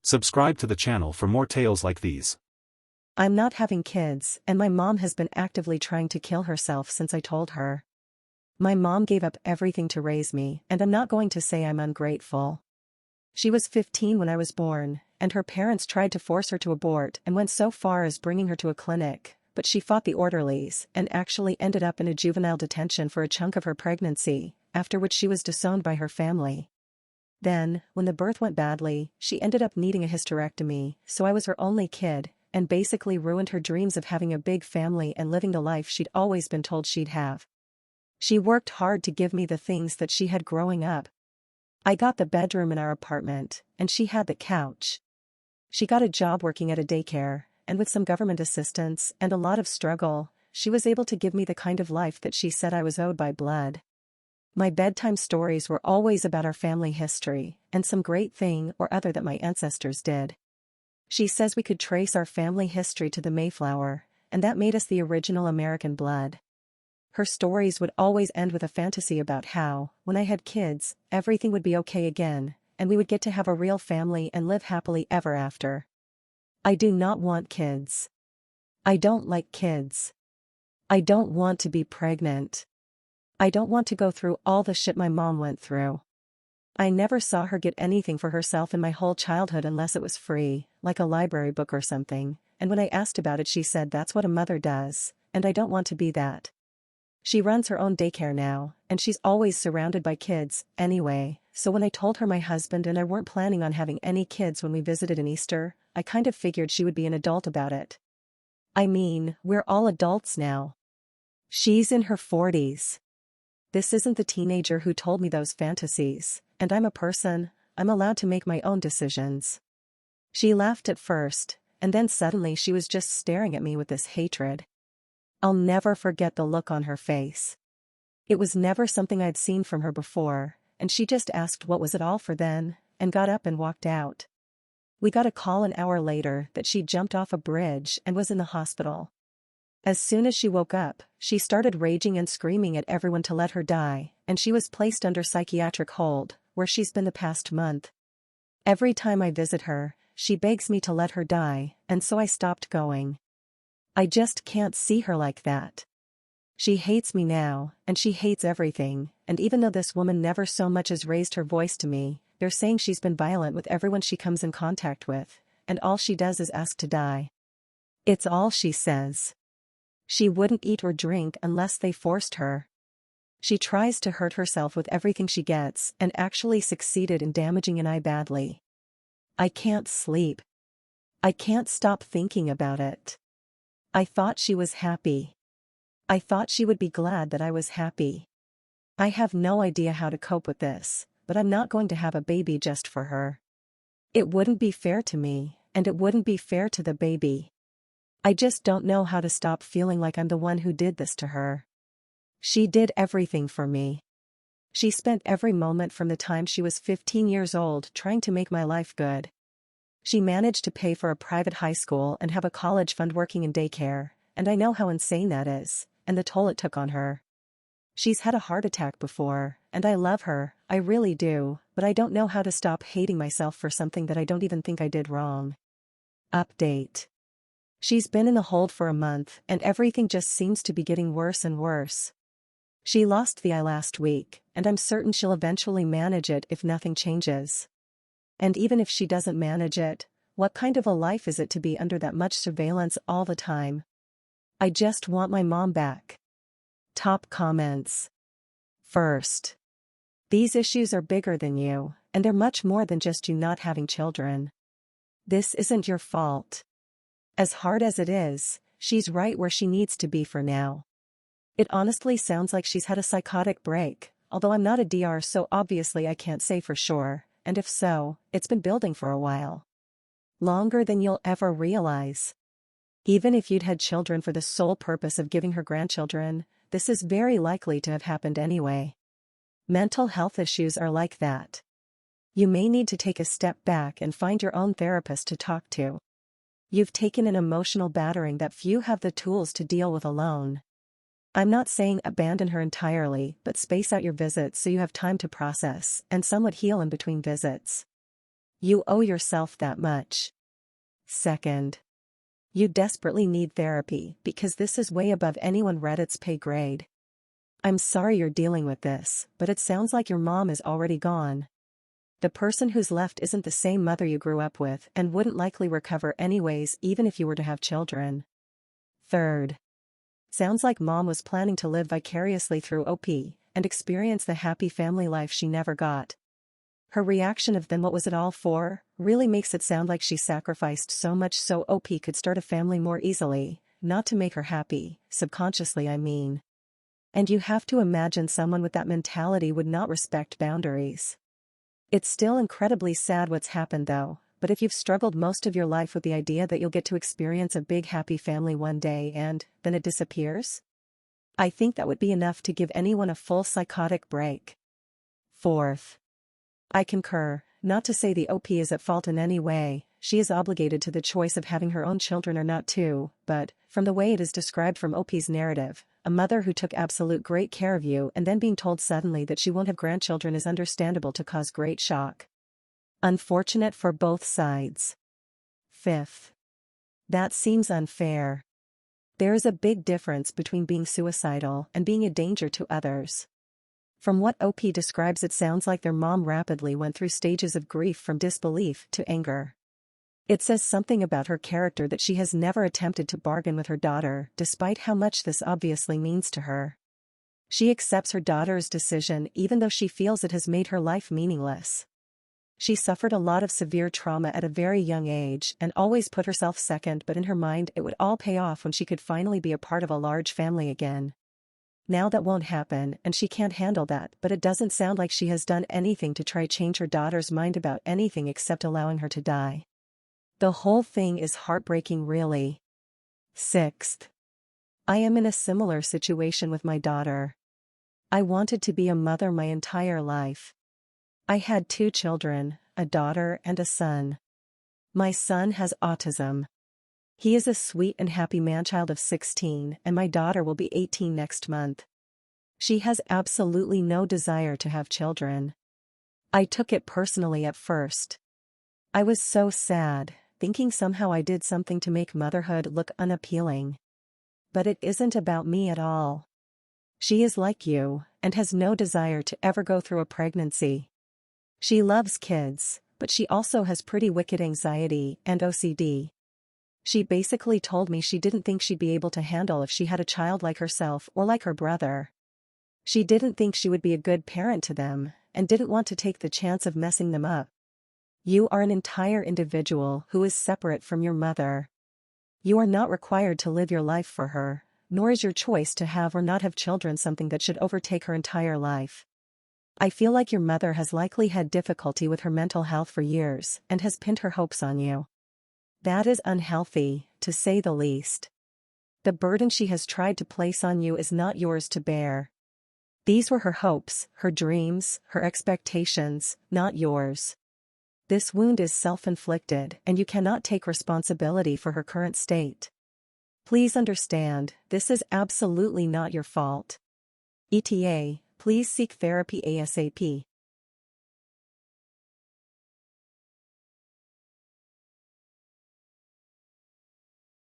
Subscribe to the channel for more tales like these. I'm not having kids, and my mom has been actively trying to kill herself since I told her. My mom gave up everything to raise me, and I'm not going to say I'm ungrateful. She was 15 when I was born, and her parents tried to force her to abort and went so far as bringing her to a clinic, but she fought the orderlies and actually ended up in a juvenile detention for a chunk of her pregnancy, after which she was disowned by her family. Then, when the birth went badly, she ended up needing a hysterectomy, so I was her only kid, and basically ruined her dreams of having a big family and living the life she'd always been told she'd have. She worked hard to give me the things that she had growing up. I got the bedroom in our apartment, and she had the couch. She got a job working at a daycare, and with some government assistance and a lot of struggle, she was able to give me the kind of life that she said I was owed by blood. My bedtime stories were always about our family history, and some great thing or other that my ancestors did. She says we could trace our family history to the Mayflower, and that made us the original American blood. Her stories would always end with a fantasy about how, when I had kids, everything would be okay again, and we would get to have a real family and live happily ever after. I do not want kids. I don't like kids. I don't want to be pregnant. I don't want to go through all the shit my mom went through. I never saw her get anything for herself in my whole childhood unless it was free, like a library book or something, and when I asked about it she said that's what a mother does, and I don't want to be that. She runs her own daycare now, and she's always surrounded by kids, anyway, so when I told her my husband and I weren't planning on having any kids when we visited in Easter, I kind of figured she would be an adult about it. I mean, we're all adults now. She's in her 40s. This isn't the teenager who told me those fantasies, and I'm a person, I'm allowed to make my own decisions. She laughed at first, and then suddenly she was just staring at me with this hatred. I'll never forget the look on her face. It was never something I'd seen from her before, and she just asked what was it all for then, and got up and walked out. We got a call an hour later that she jumped off a bridge and was in the hospital. As soon as she woke up, she started raging and screaming at everyone to let her die, and she was placed under psychiatric hold, where she's been the past month. Every time I visit her, she begs me to let her die, and so I stopped going. I just can't see her like that. She hates me now, and she hates everything, and even though this woman never so much as raised her voice to me, they're saying she's been violent with everyone she comes in contact with, and all she does is ask to die. It's all she says. She wouldn't eat or drink unless they forced her. She tries to hurt herself with everything she gets and actually succeeded in damaging an eye badly. I can't sleep. I can't stop thinking about it. I thought she was happy. I thought she would be glad that I was happy. I have no idea how to cope with this, but I'm not going to have a baby just for her. It wouldn't be fair to me, and it wouldn't be fair to the baby. I just don't know how to stop feeling like I'm the one who did this to her. She did everything for me. She spent every moment from the time she was 15 years old trying to make my life good. She managed to pay for a private high school and have a college fund working in daycare, and I know how insane that is, and the toll it took on her. She's had a heart attack before, and I love her, I really do, but I don't know how to stop hating myself for something that I don't even think I did wrong. Update. She's been in the hold for a month, and everything just seems to be getting worse and worse. She lost the eye last week, and I'm certain she'll eventually manage it if nothing changes. And even if she doesn't manage it, what kind of a life is it to be under that much surveillance all the time? I just want my mom back. Top comments. First. These issues are bigger than you, and they're much more than just you not having children. This isn't your fault. As hard as it is, she's right where she needs to be for now. It honestly sounds like she's had a psychotic break, although I'm not a DR so obviously I can't say for sure, and if so, it's been building for a while. Longer than you'll ever realize. Even if you'd had children for the sole purpose of giving her grandchildren, this is very likely to have happened anyway. Mental health issues are like that. You may need to take a step back and find your own therapist to talk to. You've taken an emotional battering that few have the tools to deal with alone. I'm not saying abandon her entirely, but space out your visits so you have time to process and somewhat heal in between visits. You owe yourself that much. Second, you desperately need therapy because this is way above anyone Reddit's pay grade. I'm sorry you're dealing with this, but it sounds like your mom is already gone. The person who's left isn't the same mother you grew up with and wouldn't likely recover anyways even if you were to have children. Third, sounds like mom was planning to live vicariously through OP and experience the happy family life she never got. Her reaction of "then what was it all for?" really makes it sound like she sacrificed so much so OP could start a family more easily, not to make her happy, subconsciously I mean. And you have to imagine someone with that mentality would not respect boundaries. It's still incredibly sad what's happened though, but if you've struggled most of your life with the idea that you'll get to experience a big happy family one day and then it disappears, I think that would be enough to give anyone a full psychotic break. Fourth, I concur, not to say the OP is at fault in any way, she is obligated to the choice of having her own children or not too, but, from the way it is described from OP's narrative, a mother who took absolute great care of you and then being told suddenly that she won't have grandchildren is understandable to cause great shock. Unfortunate for both sides. Fifth, that seems unfair. There is a big difference between being suicidal and being a danger to others. From what OP describes, it sounds like their mom rapidly went through stages of grief from disbelief to anger. It says something about her character that she has never attempted to bargain with her daughter, despite how much this obviously means to her. She accepts her daughter's decision even though she feels it has made her life meaningless. She suffered a lot of severe trauma at a very young age and always put herself second, but in her mind it would all pay off when she could finally be a part of a large family again. Now that won't happen and she can't handle that, but it doesn't sound like she has done anything to try change her daughter's mind about anything except allowing her to die. The whole thing is heartbreaking really. Sixth, I am in a similar situation with my daughter. I wanted to be a mother my entire life. I had 2 children, a daughter and a son. My son has autism. He is a sweet and happy man-child of 16 and my daughter will be 18 next month. She has absolutely no desire to have children. I took it personally at first. I was so sad, thinking somehow I did something to make motherhood look unappealing. But it isn't about me at all. She is like you and has no desire to ever go through a pregnancy. She loves kids, but she also has pretty wicked anxiety and OCD. She basically told me she didn't think she'd be able to handle if she had a child like herself or like her brother. She didn't think she would be a good parent to them, and didn't want to take the chance of messing them up. You are an entire individual who is separate from your mother. You are not required to live your life for her, nor is your choice to have or not have children something that should overtake her entire life. I feel like your mother has likely had difficulty with her mental health for years and has pinned her hopes on you. That is unhealthy, to say the least. The burden she has tried to place on you is not yours to bear. These were her hopes, her dreams, her expectations, not yours. This wound is self-inflicted and you cannot take responsibility for her current state. Please understand, this is absolutely not your fault. ETA, please seek therapy ASAP.